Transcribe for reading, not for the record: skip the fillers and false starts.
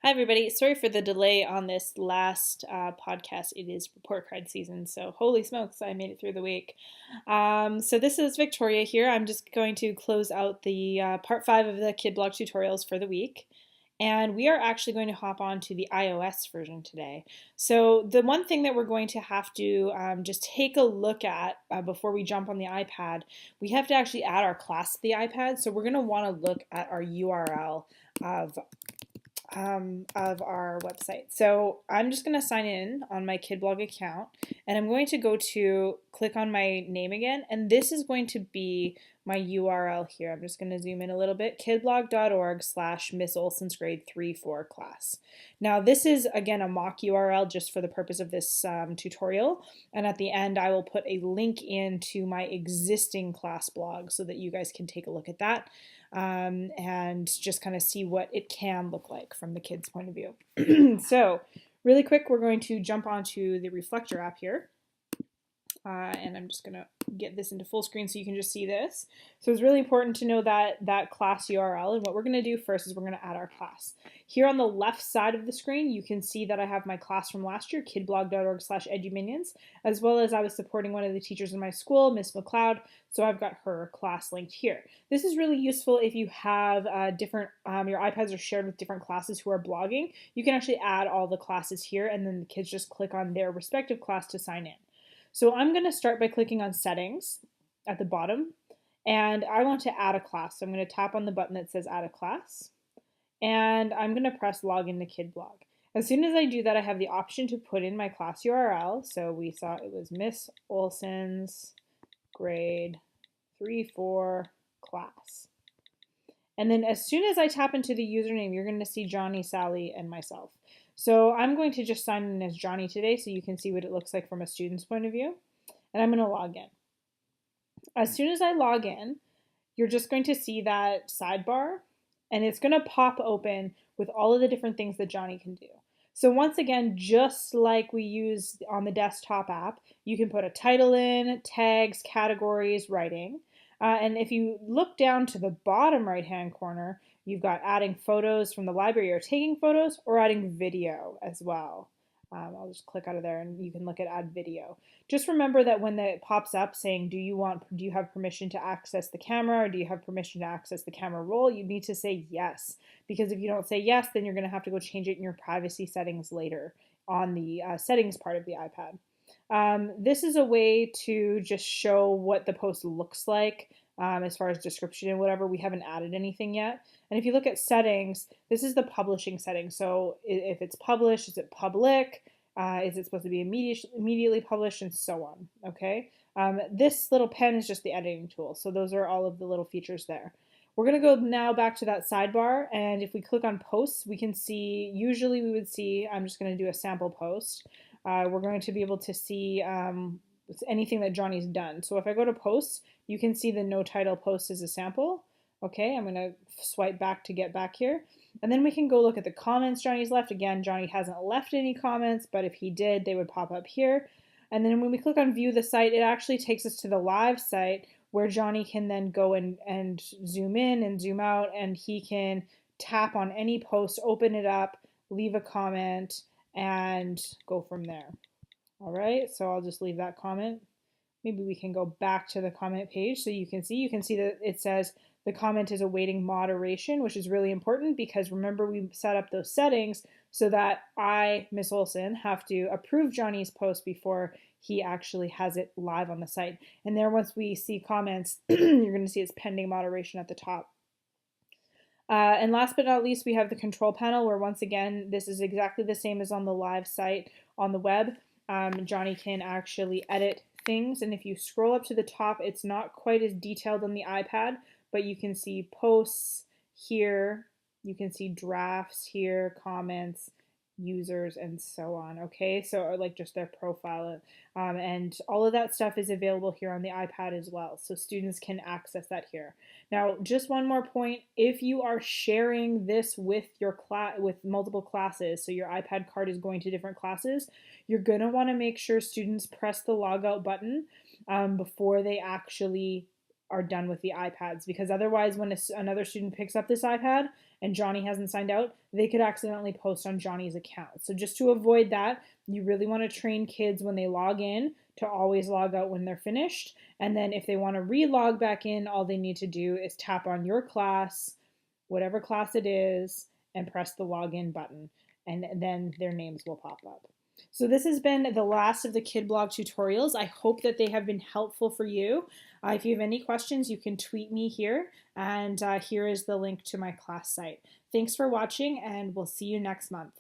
Hi, everybody. Sorry for the delay on this last podcast. It is report card season, so holy smokes, I made it through the week. So this is Victoria here. I'm just going to close out the part 5 of the Kidblog tutorials for the week. And we are actually going to hop on to the iOS version today. So the one thing that we're going to have to just take a look at before we jump on the iPad, we have to actually add our class to the iPad. So we're going to want to look at our URL of our website. So I'm just going to sign in on my Kidblog account, and I'm going to click on my name again, and this is going to be my URL here. I'm just going to zoom in a little bit, kidblog.org/Miss Olson's grade 3-4 class. Now this is again a mock URL just for the purpose of this tutorial, and at the end I will put a link into my existing class blog so that you guys can take a look at that. And just kind of see what it can look like from the kids' point of view. So really quick, we're going to jump onto the Reflector app here. And I'm just going to get this into full screen so you can just see this. So it's really important to know that class URL, and what we're going to do first is we're going to add our class. Here on the left side of the screen, you can see that I have my class from last year, kidblog.org/eduminions, as well as I was supporting one of the teachers in my school, Miss McLeod, so I've got her class linked here. This is really useful if you have your iPads are shared with different classes who are blogging. You can actually add all the classes here, and then the kids just click on their respective class to sign in. So I'm going to start by clicking on Settings at the bottom, and I want to add a class. So I'm going to tap on the button that says Add a Class, and I'm going to press Login to Kidblog. As soon as I do that, I have the option to put in my class URL. So we saw it was Miss Olson's grade 3-4 class. And then as soon as I tap into the username, you're going to see Johnny, Sally, and myself. So I'm going to just sign in as Johnny today so you can see what it looks like from a student's point of view. And I'm going to log in. As soon as I log in, you're just going to see that sidebar, and it's going to pop open with all of the different things that Johnny can do. So once again, just like we use on the desktop app, you can put a title in, tags, categories, writing. And if you look down to the bottom right-hand corner, you've got adding photos from the library or taking photos, or adding video as well. I'll just click out of there and you can look at add video. Just remember that when it pops up saying, do you have permission to access the camera, or do you have permission to access the camera roll, you need to say yes. Because if you don't say yes, then you're going to have to go change it in your privacy settings later on the settings part of the iPad. This is a way to just show what the post looks like as far as description and whatever. We haven't added anything yet. And if you look at settings, this is the publishing setting. So if it's published, is it public? Is it supposed to be immediately published, and so on, okay? This little pen is just the editing tool. So those are all of the little features there. We're going to go now back to that sidebar, and if we click on posts, we can see, usually we would see, I'm just going to do a sample post. We're going to be able to see anything that Johnny's done. So if I go to posts, you can see the no title post as a sample. Okay, I'm going to swipe back to get back here. And then we can go look at the comments Johnny's left. Again, Johnny hasn't left any comments, but if he did, they would pop up here. And then when we click on view the site, it actually takes us to the live site where Johnny can then go and zoom in and zoom out, and he can tap on any post, open it up, leave a comment, and go from there. All right, so I'll just leave that comment. Maybe we can go back to the comment page so you can see that it says the comment is awaiting moderation, which is really important because remember we set up those settings so that I, Miss Olson, have to approve Johnny's post before he actually has it live on the site. And there, once we see comments, you're going to see it's pending moderation at the top. And last but not least, we have the control panel where once again, this is exactly the same as on the live site on the web. Johnny can actually edit things, and if you scroll up to the top, it's not quite as detailed on the iPad, but you can see posts here, you can see drafts here, comments, users, and so on. Okay, so like just their profile, and all of that stuff is available here on the iPad as well, so students can access that here. Now, just one more point, if you are sharing this with your class, with multiple classes, so your iPad card is going to different classes, you're going to want to make sure students press the logout button before they actually are done with the iPads, because otherwise when another student picks up this iPad and Johnny hasn't signed out, they could accidentally post on Johnny's account. So just to avoid that, you really want to train kids when they log in to always log out when they're finished. And then if they want to re-log back in, all they need to do is tap on your class, whatever class it is, and press the login button. And then their names will pop up. So this has been the last of the Kidblog tutorials. I hope that they have been helpful for you. If you have any questions, you can tweet me here, and here is the link to my class site. Thanks for watching, and we'll see you next month.